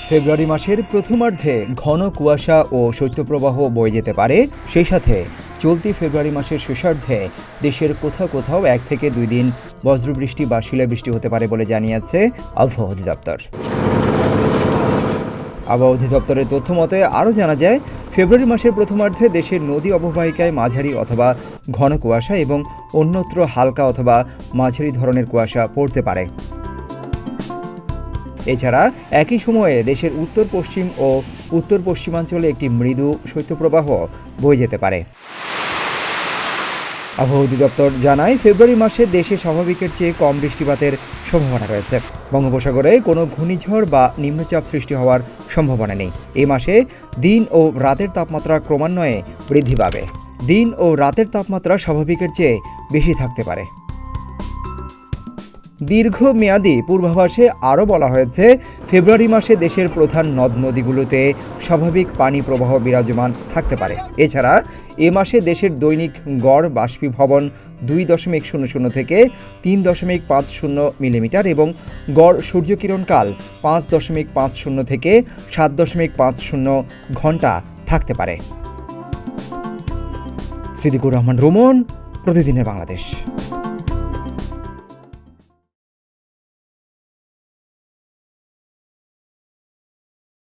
ফেব্রুয়ারি মাসের প্রথমার্ধে ঘন কুয়াশা ও শৈত্যপ্রবাহ বয়ে যেতে পারে। সেই সাথে চলতি ফেব্রুয়ারি মাসের শেষার্ধে দেশের কোথাও কোথাও 1 থেকে 2 দিন বজ্রবৃষ্টি বা শিলাবৃষ্টি হতে পারে বলে জানিয়েছে আবহাওয়া অধিদপ্তর। আবহাওয়া অধিদপ্তরের তথ্য মতে আরও জানা যায়, ফেব্রুয়ারি মাসের প্রথমার্ধে দেশের নদী অববাহিকায় মাঝারি অথবা ঘন কুয়াশা এবং অন্যত্র হালকা অথবা মাঝারি ধরনের কুয়াশা পড়তে পারে। এছাড়া একই সময়ে দেশের উত্তর পশ্চিম ও উত্তর পশ্চিমাঞ্চলে একটি মৃদু শৈত্যপ্রবাহ বয়ে যেতে পারে। আবহাওয়া অধিদপ্তর জানায়, ফেব্রুয়ারি মাসে দেশে স্বাভাবিকের চেয়ে কম বৃষ্টিপাতের সম্ভাবনা রয়েছে। বঙ্গোপসাগরে কোনো ঘূর্ণিঝড় বা নিম্নচাপ সৃষ্টি হওয়ার সম্ভাবনা নেই। এই মাসে দিন ও রাতের তাপমাত্রা ক্রমান্বয়ে বৃদ্ধি পাবে। দিন ও রাতের তাপমাত্রা স্বাভাবিকের চেয়ে বেশি থাকতে পারে। দীর্ঘমেয়াদী পূর্বাভাসে আরও বলা হয়েছে, ফেব্রুয়ারি মাসে দেশের প্রধান নদ নদীগুলোতে স্বাভাবিক পানি প্রবাহ বিরাজমান থাকতে পারে। এছাড়া এ মাসে দেশের দৈনিক গড় বাষ্পীভবন 2.00 থেকে 3.50 মিলিমিটার এবং গড় সূর্যকিরণকাল 5.50 থেকে 7.50 ঘন্টা থাকতে পারে। সিদ্দিকুর রহমান রোমন, প্রতিদিনের বাংলাদেশ।